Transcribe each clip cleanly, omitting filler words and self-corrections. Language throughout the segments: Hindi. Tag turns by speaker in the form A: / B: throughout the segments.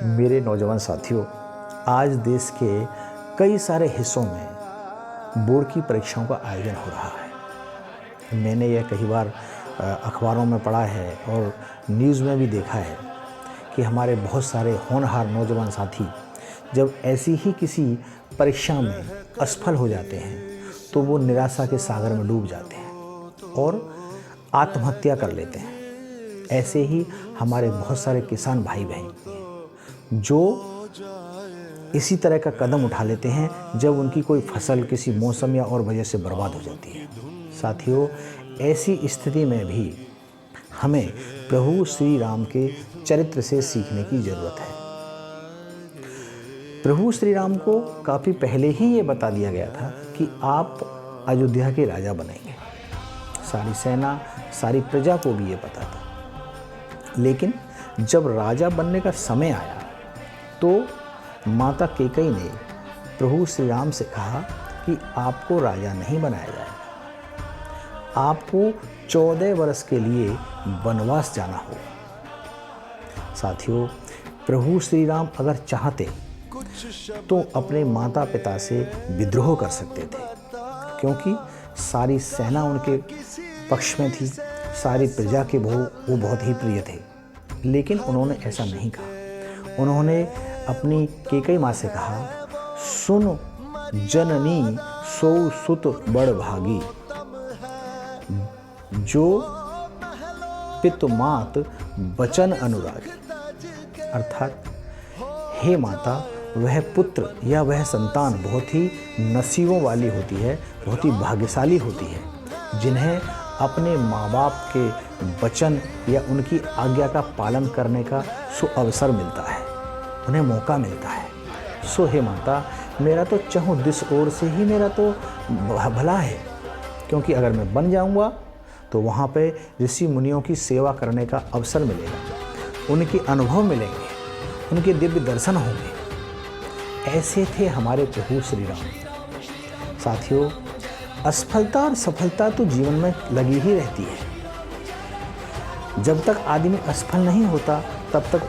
A: मेरे नौजवान साथियों, आज देश के कई सारे हिस्सों में बोर्ड की परीक्षाओं का आयोजन हो रहा है। मैंने यह कई बार अखबारों में पढ़ा है और न्यूज़ में भी देखा है कि हमारे बहुत सारे होनहार नौजवान साथी जब ऐसी ही किसी परीक्षा में असफल हो जाते हैं तो वो निराशा के सागर में डूब जाते हैं और आत्महत्या कर लेते हैं। ऐसे ही हमारे बहुत सारे किसान भाई बहन जो इसी तरह का कदम उठा लेते हैं जब उनकी कोई फसल किसी मौसम या और वजह से बर्बाद हो जाती है। साथियों, ऐसी स्थिति में भी हमें प्रभु श्री राम के चरित्र से सीखने की ज़रूरत है। प्रभु श्री राम को काफ़ी पहले ही ये बता दिया गया था कि आप अयोध्या के राजा बनेंगे। सारी सेना, सारी प्रजा को भी ये पता था। लेकिन जब राजा बनने का समय आया तो माता कैकेयी ने प्रभु श्री राम से कहा कि आपको राजा नहीं बनाया जाएगा, आपको 14 वर्ष के लिए वनवास जाना होगा। साथियों, प्रभु श्री राम अगर चाहते तो अपने माता पिता से विद्रोह कर सकते थे, क्योंकि सारी सेना उनके पक्ष में थी, सारी प्रजा के वो बहुत ही प्रिय थे। लेकिन उन्होंने ऐसा नहीं कहा। उन्होंने अपनी कैकेयी माँ से कहा, सुन जननी सो सुत बड़ भागी, जो पित मात बचन अनुरागी। अर्थात हे माता, वह पुत्र या वह संतान बहुत ही नसीबों वाली होती है, बहुत ही भाग्यशाली होती है, जिन्हें अपने माँ बाप के वचन या उनकी आज्ञा का पालन करने का सुअवसर मिलता है, उन्हें मौका मिलता है। सो हे माता, मेरा तो चहुँ दिस ओर से ही मेरा तो भला है, क्योंकि अगर मैं बन जाऊंगा तो वहाँ पे ऋषि मुनियों की सेवा करने का अवसर मिलेगा, उनके अनुभव मिलेंगे, उनके दिव्य दर्शन होंगे। ऐसे थे हमारे प्रभु श्री राम। साथियों, असफलता और सफलता तो जीवन में लगी ही रहती है। जब तक आदमी असफल नहीं होता तब तक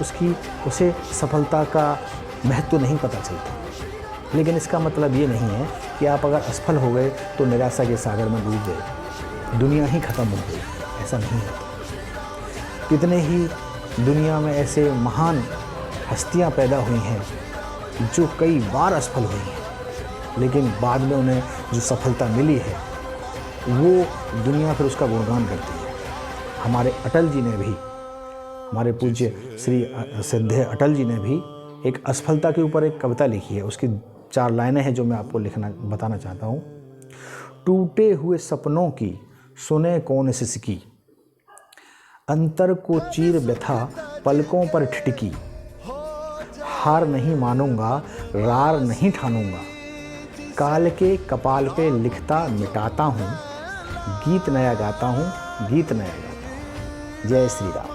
A: उसे सफलता का महत्व नहीं पता चलता। लेकिन इसका मतलब ये नहीं है कि आप अगर असफल हो गए तो निराशा के सागर में डूब गए, दुनिया ही खत्म हो गई। ऐसा नहीं होता। कितने ही दुनिया में ऐसे महान हस्तियां पैदा हुई हैं जो कई बार असफल हुई हैं, लेकिन बाद में उन्हें जो सफलता मिली है वो दुनिया फिर उसका गुणगान करती है। हमारे अटल जी ने भी, हमारे पूज्य श्री सिद्धे अटल जी ने भी एक असफलता के ऊपर एक कविता लिखी है। उसकी 4 लाइनें हैं जो मैं आपको बताना चाहता हूँ। टूटे हुए सपनों की सुने कौन सिसकी, अंतर को चीर व्यथा पलकों पर ठिठकी, हार नहीं मानूंगा रार नहीं ठानूंगा, काल के कपाल पे लिखता मिटाता हूँ, गीत नया गाता हूँ, गीत नया गाता हूँ। जय श्री राम।